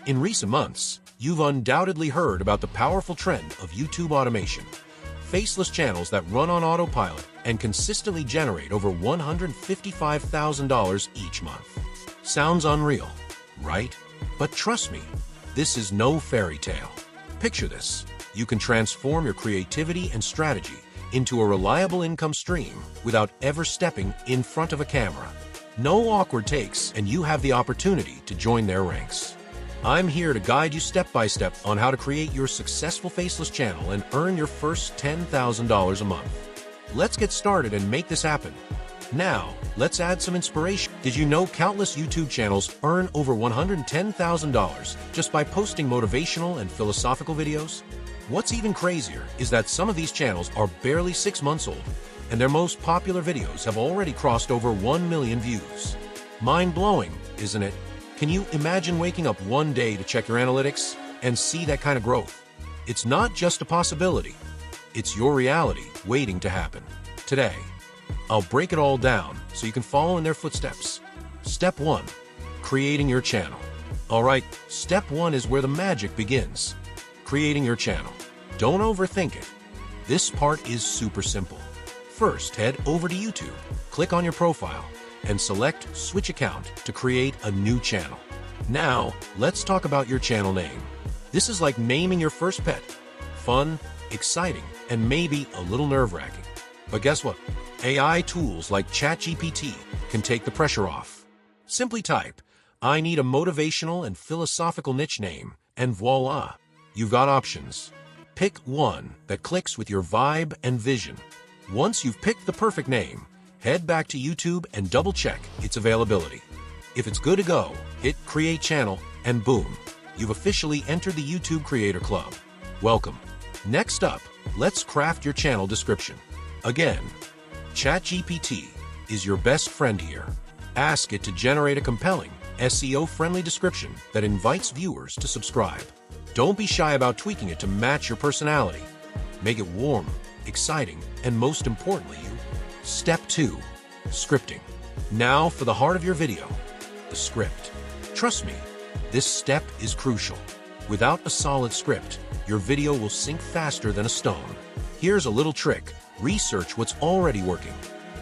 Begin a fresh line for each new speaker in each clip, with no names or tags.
In recent months, you've undoubtedly heard about the powerful trend of YouTube automation. Faceless channels that run on autopilot and consistently generate over $155,000 each month. Sounds unreal, right? But trust me, this is no fairy tale. Picture this. You can transform your creativity and strategy into a reliable income stream without ever stepping in front of a camera. No awkward takes, and you have the opportunity to join their ranks. I'm here to guide you step by step on how to create your successful faceless channel and earn your first $10,000 a month. Let's get started and make this happen. Now, let's add some inspiration. Did you know countless YouTube channels earn over $110,000 just by posting motivational and philosophical videos? What's even crazier is that some of these channels are barely 6 months old, and their most popular videos have already crossed over 1 million views. Mind-blowing, isn't it? Can you imagine waking up one day to check your analytics and see that kind of growth? It's not just a possibility. It's your reality waiting to happen. Today, I'll break it all down so you can follow in their footsteps. Step 1. Creating your channel. Alright, step 1 is where the magic begins. Creating your channel. Don't overthink it. This part is super simple. First, head over to YouTube, click on your profile, and select Switch Account to create a new channel. Now, let's talk about your channel name. This is like naming your first pet. Fun, exciting, and maybe a little nerve-wracking. But guess what? AI tools like ChatGPT can take the pressure off. Simply type, "I need a motivational and philosophical niche name," and voila, you've got options. Pick one that clicks with your vibe and vision. Once you've picked the perfect name, head back to YouTube and double-check its availability. If it's good to go, hit Create Channel, and boom, you've officially entered the YouTube Creator Club. Welcome. Next up, let's craft your channel description. Again, ChatGPT is your best friend here. Ask it to generate a compelling, SEO-friendly description that invites viewers to subscribe. Don't be shy about tweaking it to match your personality. Make it warm, exciting, and most importantly, Step 2. Scripting. Now for the heart of your video, the script. Trust me, this step is crucial. Without a solid script, your video will sink faster than a stone. Here's a little trick. Research what's already working.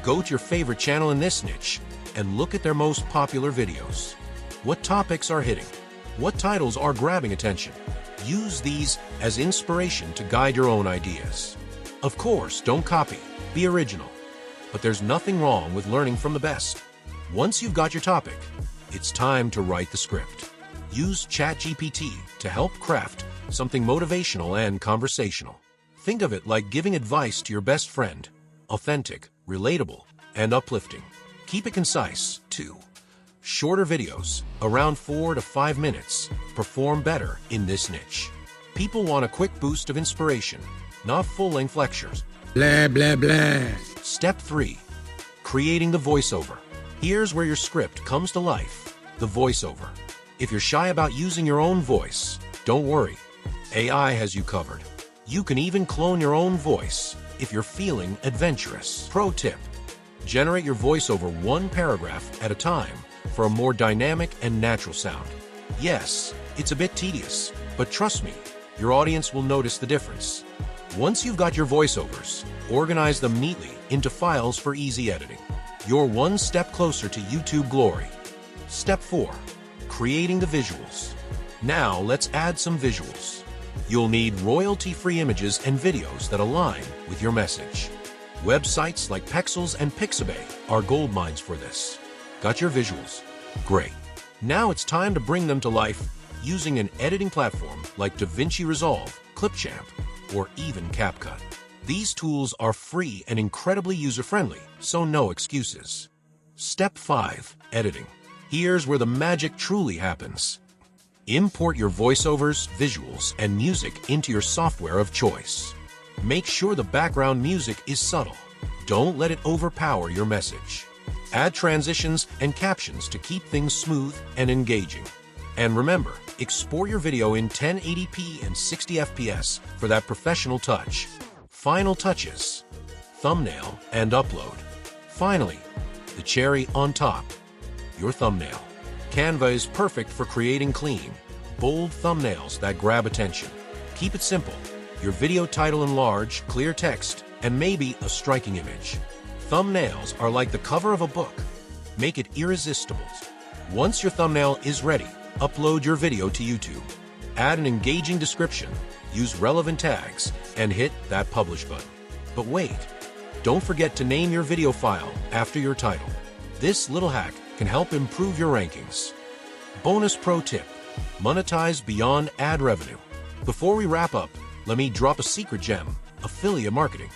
Go to your favorite channel in this niche and look at their most popular videos. What topics are hitting? What titles are grabbing attention? Use these as inspiration to guide your own ideas. Of course, don't copy. Be original. But there's nothing wrong with learning from the best. Once you've got your topic, it's time to write the script. Use ChatGPT to help craft something motivational and conversational. Think of it like giving advice to your best friend. Authentic, relatable, and uplifting. Keep it concise, too. Shorter videos, around 4 to 5 minutes, perform better in this niche. People want a quick boost of inspiration, not full-length lectures.
Blah, blah, blah.
Step 3. Creating the voiceover. Here's where your script comes to life. The voiceover. If you're shy about using your own voice, don't worry. AI has you covered. You can even clone your own voice if you're feeling adventurous. Pro tip. Generate your voiceover one paragraph at a time for a more dynamic and natural sound. Yes, it's a bit tedious, but trust me, your audience will notice the difference. Once you've got your voiceovers, organize them neatly into files for easy editing. You're one step closer to YouTube glory. Step 4. Creating the visuals. Now let's add some visuals. You'll need royalty-free images and videos that align with your message. Websites like Pexels and Pixabay are gold mines for this. Got your visuals? Great. Now it's time to bring them to life using an editing platform like DaVinci Resolve, Clipchamp, or even CapCut. These tools are free and incredibly user-friendly, so no excuses. Step 5. Editing. Here's where the magic truly happens. Import your voiceovers, visuals, and music into your software of choice. Make sure the background music is subtle. Don't let it overpower your message. Add transitions and captions to keep things smooth and engaging. And remember, export your video in 1080p and 60 FPS for that professional touch. Final touches. Thumbnail and upload. Finally, the cherry on top. Your thumbnail. Canva is perfect for creating clean, bold thumbnails that grab attention. Keep it simple. Your video title in large, clear text, and maybe a striking image. Thumbnails are like the cover of a book. Make it irresistible. Once your thumbnail is ready, upload your video to YouTube. Add an engaging description, use relevant tags, and hit that publish button. But wait, don't forget to name your video file after your title. This little hack can help improve your rankings. Bonus pro tip: monetize beyond ad revenue. Before we wrap up, let me drop a secret gem: affiliate marketing.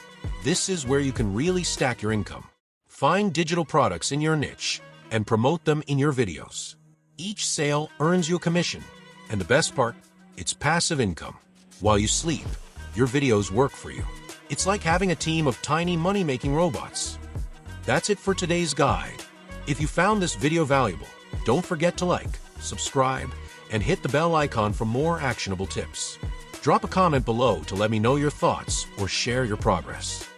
This is where you can really stack your income. Find digital products in your niche and promote them in your videos. Each sale earns you a commission, and the best part, it's passive income. While you sleep, your videos work for you. It's like having a team of tiny money-making robots. That's it for today's guide. If you found this video valuable, don't forget to like, subscribe, and hit the bell icon for more actionable tips. Drop a comment below to let me know your thoughts or share your progress.